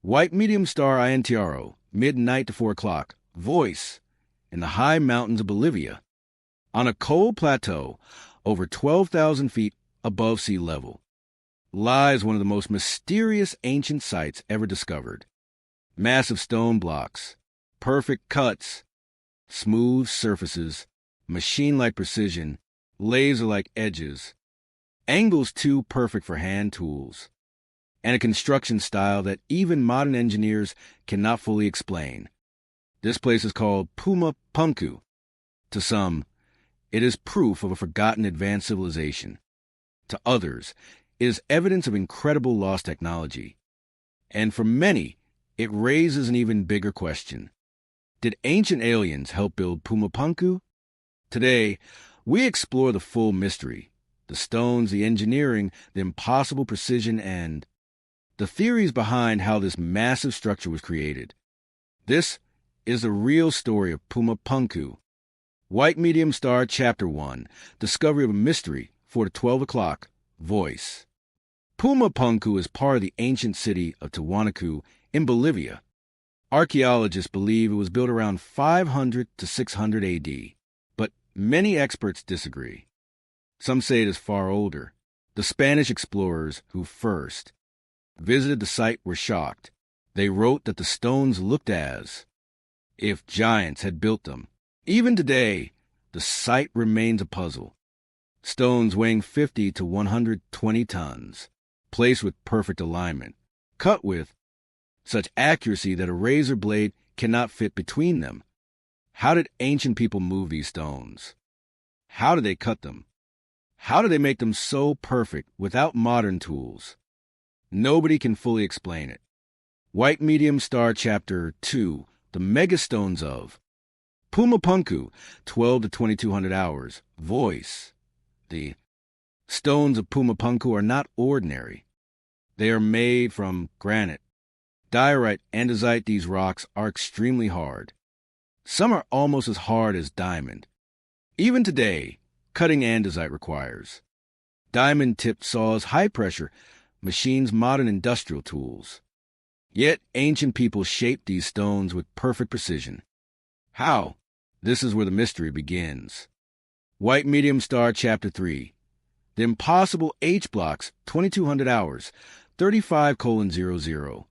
White medium star INTRO, midnight to 4 o'clock. Voice, in the high mountains of Bolivia. On a cold plateau, over 12,000 feet above sea level, lies one of the most mysterious ancient sites ever discovered. Massive stone blocks, perfect cuts, smooth surfaces, machine-like precision, laser-like edges, angles too perfect for hand tools, and a construction style that even modern engineers cannot fully explain. This place is called Puma Punku. To some, it is proof of a forgotten advanced civilization. To others, it is evidence of incredible lost technology. And for many, it raises an even bigger question. Did ancient aliens help build Puma Punku? Today, we explore the full mystery, the stones, the engineering, the impossible precision, and the theories behind how this massive structure was created. This is the real story of Puma Punku. White Medium Star Chapter 1, Discovery of a Mystery, 4 to 12 o'clock, Voice. Puma Punku is part of the ancient city of Tiwanaku in Bolivia. Archaeologists believe it was built around 500 to 600 AD, but many experts disagree. Some say it is far older. The Spanish explorers who first visited the site were shocked. They wrote that the stones looked as if giants had built them. Even today, the site remains a puzzle. Stones weighing 50 to 120 tons, placed with perfect alignment, cut with such accuracy that a razor blade cannot fit between them. How did ancient people move these stones? How did they cut them? How did they make them so perfect without modern tools? Nobody can fully explain it. White Medium Star Chapter 2, The Megastones of Puma Punku, 12 to 2200 hours. Voice. The stones of Puma Punku are not ordinary. They are made from granite, diorite, andesite. These rocks are extremely hard. Some are almost as hard as diamond. Even today, cutting andesite requires diamond-tipped saws, high-pressure machines, modern industrial tools. Yet ancient people shaped these stones with perfect precision. How? This is where the mystery begins. White Medium Star Chapter 3, The Impossible H-Blocks, 2200 hours, 35:00.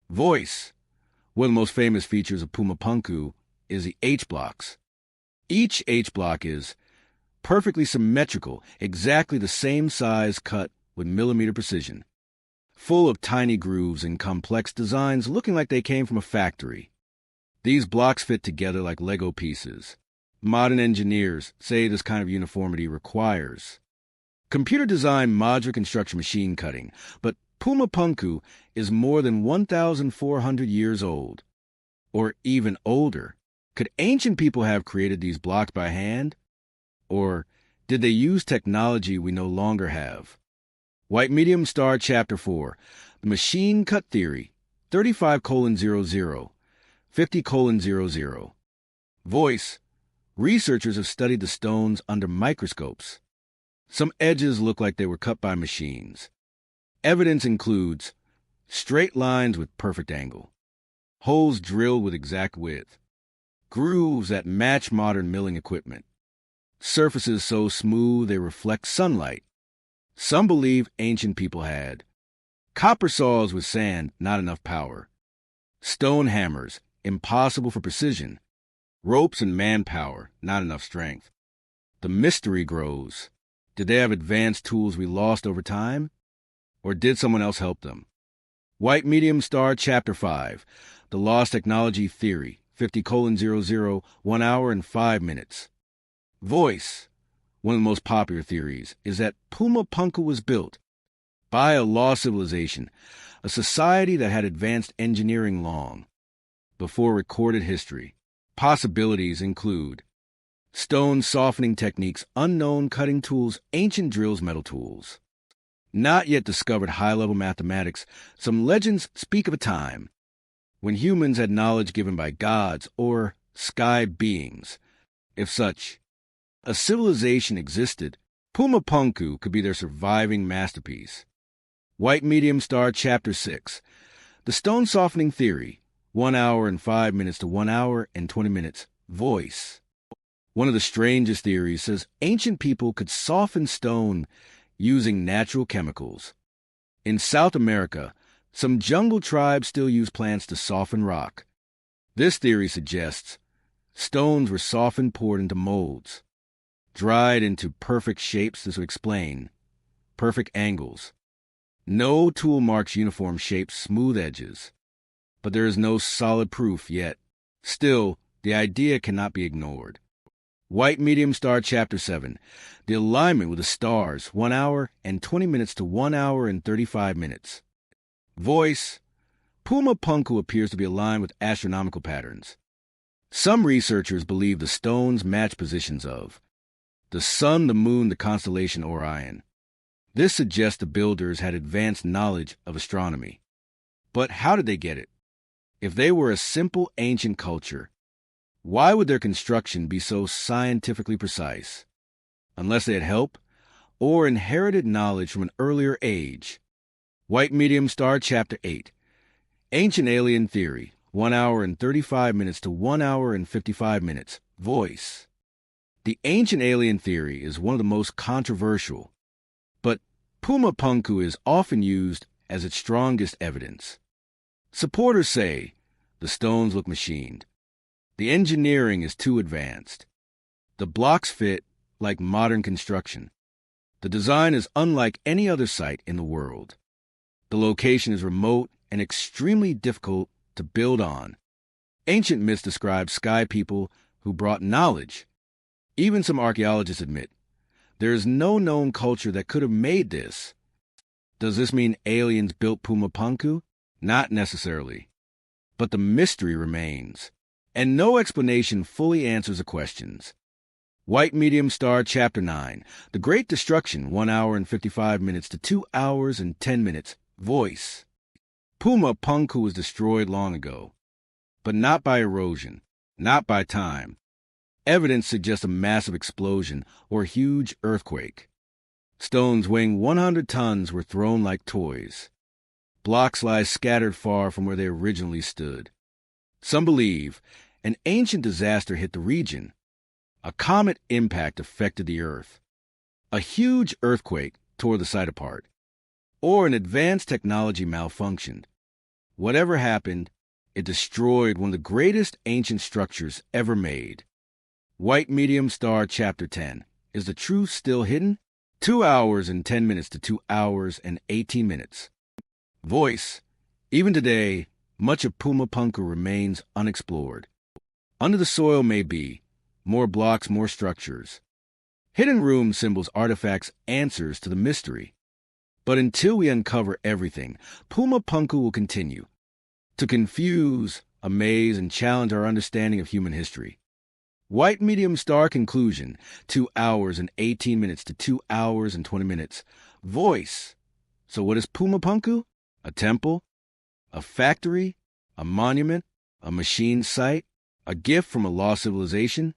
Voice. One of the most famous features of Puma Punku is the H-Blocks. Each H-Block is perfectly symmetrical, exactly the same size, cut with millimeter precision, full of tiny grooves and complex designs looking like they came from a factory. These blocks fit together like Lego pieces. Modern engineers say this kind of uniformity requires computer-designed modular construction machine cutting, but Puma Punku is more than 1,400 years old, or even older. Could ancient people have created these blocks by hand? Or did they use technology we no longer have? White Medium Star Chapter 4, The Machine Cut Theory, 35:00, 50:00. Voice. Researchers have studied the stones under microscopes. Some edges look like they were cut by machines. Evidence includes straight lines with perfect angle, holes drilled with exact width, grooves that match modern milling equipment, surfaces so smooth they reflect sunlight. Some believe ancient people had copper saws with sand, not enough power, stone hammers, impossible for precision, ropes and manpower, not enough strength. The mystery grows. Did they have advanced tools we lost over time? Or did someone else help them? White Medium Star Chapter 5, The Lost Technology Theory, 50:00, 1 hour and 5 minutes. Voice. One of the most popular theories is that Puma Punku was built by a lost civilization, a society that had advanced engineering long before recorded history. Possibilities include stone softening techniques, unknown cutting tools, ancient drills, metal tools. Not yet discovered high-level mathematics. Some legends speak of a time when humans had knowledge given by gods or sky beings. If such a civilization existed, Puma Punku could be their surviving masterpiece. White Medium Star Chapter 6, The stone softening theory, 1 hour and 5 minutes to 1 hour and 20 minutes. Voice. One of the strangest theories says ancient people could soften stone using natural chemicals. In South America, some jungle tribes still use plants to soften rock. This theory suggests stones were softened, poured into molds, dried into perfect shapes. This would explain perfect angles. No tool marks uniform shapes, smooth edges. But there is no solid proof yet. Still, the idea cannot be ignored. White Medium Star Chapter 7. The alignment with the stars, 1 hour and 20 minutes to 1 hour and 35 minutes. Voice. Puma Punku appears to be aligned with astronomical patterns. Some researchers believe the stones match positions of the sun, the moon, the constellation Orion. This suggests the builders had advanced knowledge of astronomy. But how did they get it? If they were a simple ancient culture, why would their construction be so scientifically precise? Unless they had help or inherited knowledge from an earlier age. White Medium Star Chapter 8. Ancient Alien Theory, 1 hour and 35 minutes to 1 hour and 55 minutes. Voice. The ancient alien theory is one of the most controversial, but Puma Punku is often used as its strongest evidence. Supporters say the stones look machined. The engineering is too advanced. The blocks fit like modern construction. The design is unlike any other site in the world. The location is remote and extremely difficult to build on. Ancient myths describe sky people who brought knowledge. Even some archaeologists admit there is no known culture that could have made this. Does this mean aliens built Puma Punku? Not necessarily. But the mystery remains, and no explanation fully answers the questions. White Medium Star Chapter 9. The Great Destruction, 1 hour and 55 minutes to 2 hours and 10 minutes. Voice. Puma Punku was destroyed long ago, but not by erosion, not by time. Evidence suggests a massive explosion or huge earthquake. Stones weighing 100 tons were thrown like toys. Blocks lie scattered far from where they originally stood. Some believe an ancient disaster hit the region. A comet impact affected the earth. A huge earthquake tore the site apart. Or an advanced technology malfunctioned. Whatever happened, it destroyed one of the greatest ancient structures ever made. White Medium Star Chapter 10. Is the truth still hidden? 2 hours and 10 minutes to 2 hours and 18 minutes. Voice. Even today, much of Puma Punku remains unexplored. Under the soil may be more blocks, more structures. Hidden room symbols, artifacts, answers to the mystery. But until we uncover everything, Puma Punku will continue to confuse, amaze, and challenge our understanding of human history. White Medium Star Conclusion, 2 hours and 18 minutes to 2 hours and 20 minutes. Voice. So what is Puma Punku? A temple? A factory? A monument? A machine site? A gift from a lost civilization?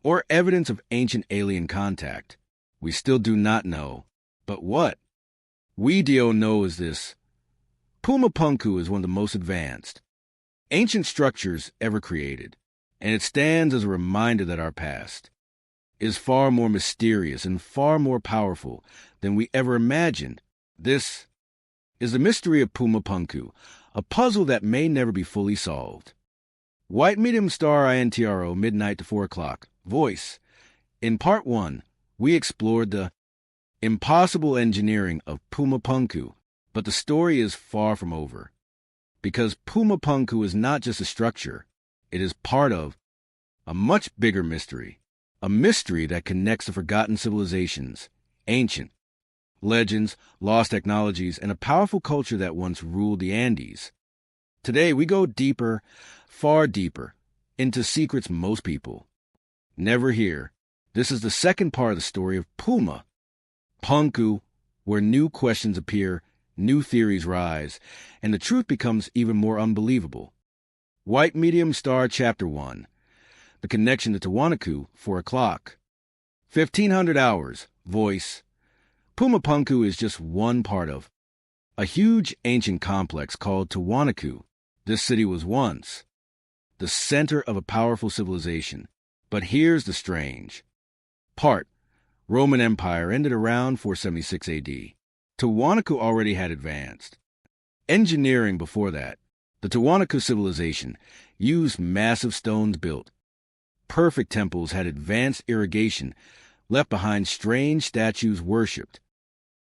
Or evidence of ancient alien contact? We still do not know. But what we do know is this. Puma Punku is one of the most advanced ancient structures ever created. And it stands as a reminder that our past is far more mysterious and far more powerful than we ever imagined. This is the mystery of Puma Punku, a puzzle that may never be fully solved. White Medium Star INTRO, midnight to 4 o'clock. Voice. In Part 1, we explored the impossible engineering of Puma Punku, but the story is far from over. Because Puma Punku is not just a structure, it is part of a much bigger mystery, a mystery that connects the forgotten civilizations, ancient legends, lost technologies, and a powerful culture that once ruled the Andes. Today, we go deeper, far deeper, into secrets most people never hear. This is the second part of the story of Puma Punku, where new questions appear, new theories rise, and the truth becomes even more unbelievable. White Medium Star Chapter 1. The Connection to Tiwanaku, 4 o'clock. 1500 hours. Voice. Puma Punku is just one part of A huge ancient complex called Tiwanaku. This city was once the center of a powerful civilization. But here's the strange part. Roman Empire ended around 476 AD. Tiwanaku already had advanced engineering before that. The Tiwanaku civilization used massive stones built. Perfect temples had advanced irrigation, left behind strange statues worshipped.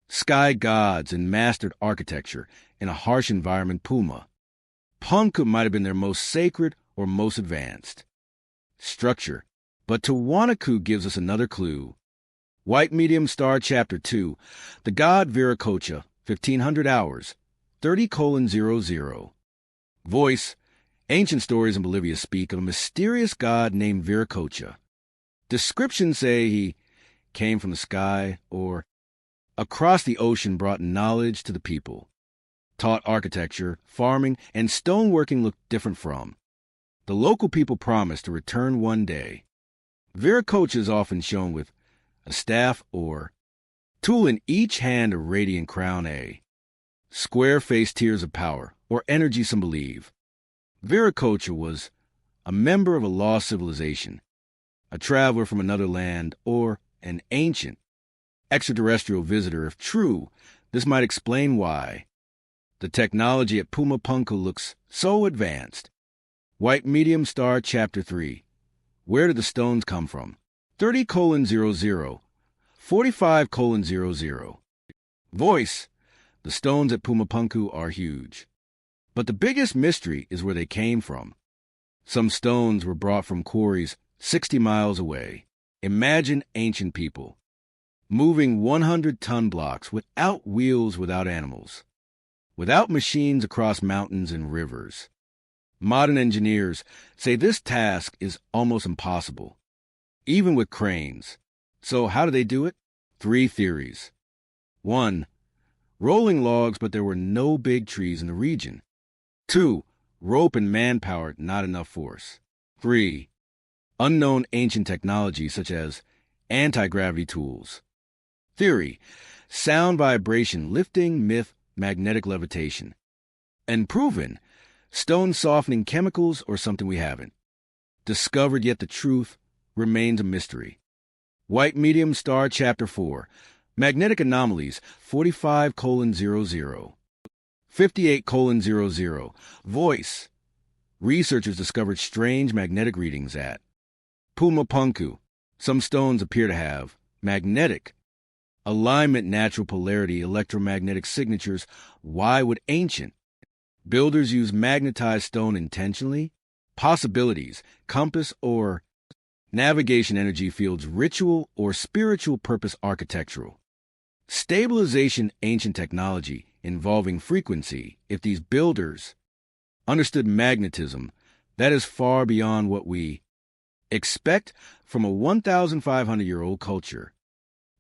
Sky gods and mastered architecture in a harsh environment. Puma Punku might have been their most sacred or most advanced structure. But Tiwanaku gives us another clue. White Medium Star Chapter 2, the god Viracocha, 1500 hours, 30:00. Voice, ancient stories in Bolivia speak of a mysterious god named Viracocha. Descriptions say he came from the sky or across the ocean, brought knowledge to the people, taught architecture, farming, and stoneworking looked different from. The local people promised to return one day. Viracocha is often shown with a staff or tool in each hand, a radiant crown, a square-faced tears of power, or energy, some believe. Viracocha was a member of a lost civilization, a traveler from another land, or an ancient extraterrestrial visitor. If true, this might explain why the technology at Puma Punku looks so advanced. White Medium Star Chapter 3. Where did the stones come from? 30:00, 45:00. Voice, the stones at Puma Punku are huge. But the biggest mystery is where they came from. Some stones were brought from quarries 60 miles away. Imagine ancient people moving 100-ton blocks without wheels, without animals, without machines across mountains and rivers. Modern engineers say this task is almost impossible, even with cranes. So how do they do it? 3 theories. 1. Rolling logs, but there were no big trees in the region. 2. Rope and manpower, not enough force. 3. Unknown ancient technology such as anti-gravity tools. Theory: sound vibration lifting, myth, magnetic levitation. And proven: stone softening chemicals or something we haven't discovered yet. The truth remains a mystery. White Medium Star Chapter 4, magnetic anomalies, 45:00, 58:00. Voice, researchers discovered strange magnetic readings at Puma Punku. Some stones appear to have magnetic alignment, natural polarity, electromagnetic signatures. Why would ancient builders use magnetized stone intentionally? Possibilities: compass or navigation, energy fields, ritual or spiritual purpose, architectural stabilization, ancient technology involving frequency. If these builders understood magnetism, that is far beyond what we expect from a 1,500-year-old culture.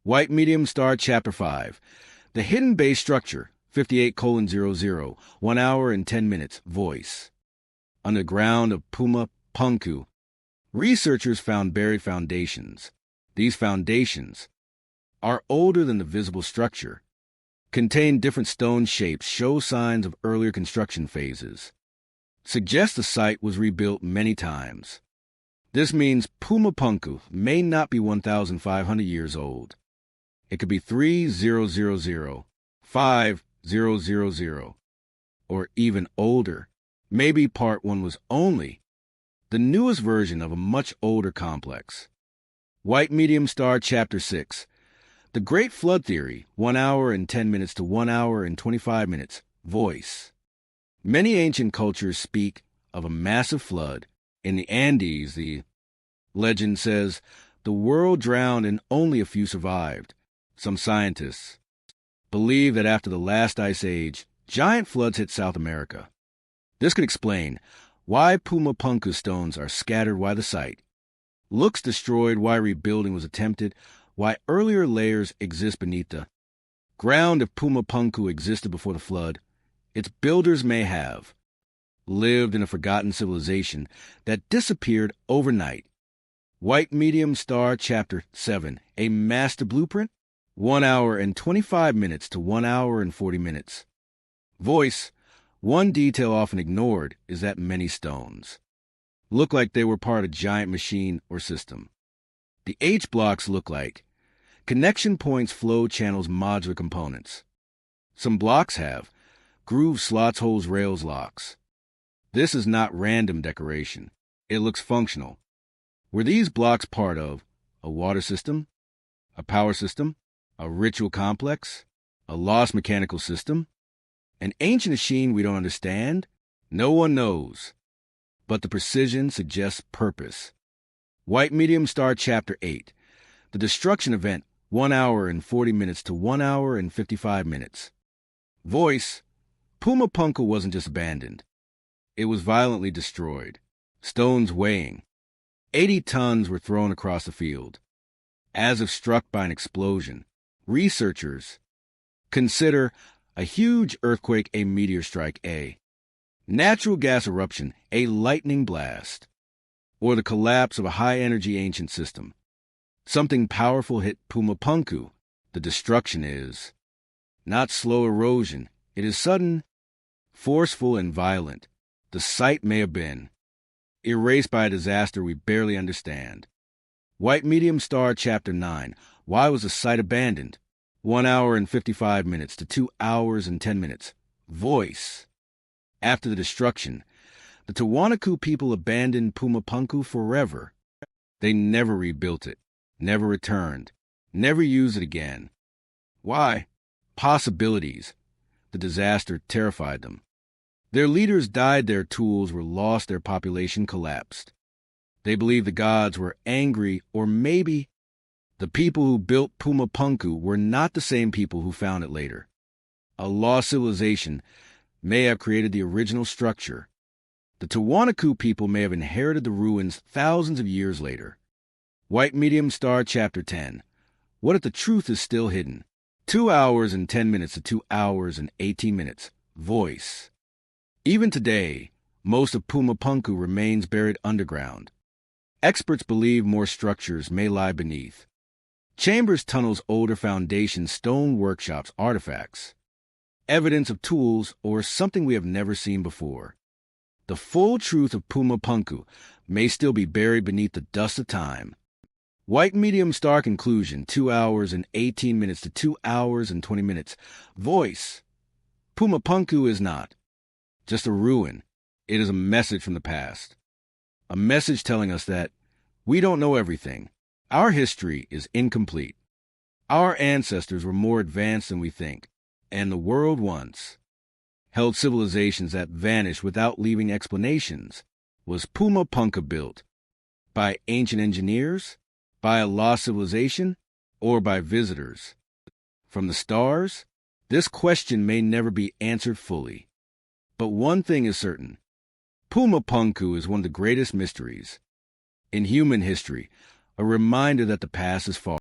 White Medium Star Chapter 5, the hidden base structure, 58:00, 1 hour and 10 minutes. Voice, underground of Puma Punku, researchers found buried foundations. These foundations are older than the visible structure, contain different stone shapes, show signs of earlier construction phases, suggest the site was rebuilt many times. This means Puma Punku may not be 1,500 years old. It could be 3,000, 5,000, or even older. Maybe Part 1 was only the newest version of a much older complex. White Medium Star Chapter 6, the Great Flood Theory, 1 hour and 10 minutes to 1 hour and 25 minutes. Voice, many ancient cultures speak of a massive flood in the Andes. The legend says the world drowned and only a few survived. Some scientists believe that after the last ice age, giant floods hit South America. This could explain why Puma Punku stones are scattered, why the site looks destroyed, why rebuilding was attempted, why earlier layers exist beneath the ground. If Puma Punku existed before the flood, its builders may have lived in a forgotten civilization that disappeared overnight. White Medium Star Chapter 7, a master blueprint, 1 hour and 25 minutes to 1 hour and 40 minutes. Voice, one detail often ignored is that many stones look like they were part of a giant machine or system. The H blocks look like connection points, flow channels, modular components. Some blocks have grooves, slots, holes, rails, locks. This is not random decoration. It looks functional. Were these blocks part of a water system, a power system, a ritual complex, a lost mechanical system, an ancient machine we don't understand? No one knows. But the precision suggests purpose. White Medium Star Chapter 8. The destruction event, 1 hour and 40 minutes to 1 hour and 55 minutes. Voice, Puma Punku wasn't just abandoned. It was violently destroyed. Stones weighing 80 tons were thrown across the field, as if struck by an explosion. Researchers consider a huge earthquake a meteor strike, a natural gas eruption, a lightning blast, or the collapse of a high-energy ancient system. Something powerful hit Puma Punku. The destruction is not slow erosion. It is sudden, forceful, and violent. The site may have been erased by a disaster we barely understand. White Medium Star Chapter 9. Why was the site abandoned? 1 hour and 55 minutes to 2 hours and 10 minutes. Voice. After the destruction, the Tiwanaku people abandoned Puma Punku forever. They never rebuilt it, never returned, never used it again. Why? Possibilities. The disaster terrified them. Their leaders died, their tools were lost, their population collapsed. They believed the gods were angry, or maybe the people who built Puma Punku were not the same people who found it later. A lost civilization may have created the original structure. The Tiwanaku people may have inherited the ruins thousands of years later. White Medium Star Chapter 10. What if the truth is still hidden? 2 hours and 10 minutes to 2 hours and 18 minutes. Voice. Even today, most of Puma Punku remains buried underground. Experts believe more structures may lie beneath. Chambers, tunnels, older foundations, stone workshops, artifacts. Evidence of tools or something we have never seen before. The full truth of Puma Punku may still be buried beneath the dust of time. White Medium Star Conclusion, 2 hours and 18 minutes to 2 hours and 20 minutes. Voice. Puma Punku is not just a ruin. It is a message from the past. A message telling us that we don't know everything. Our history is incomplete. Our ancestors were more advanced than we think, and the world once held civilizations that vanished without leaving explanations. Was Puma Punku built by ancient engineers, by a lost civilization, or by visitors from the stars? This question may never be answered fully. But one thing is certain. Puma Punku is one of the greatest mysteries in human history, a reminder that the past is far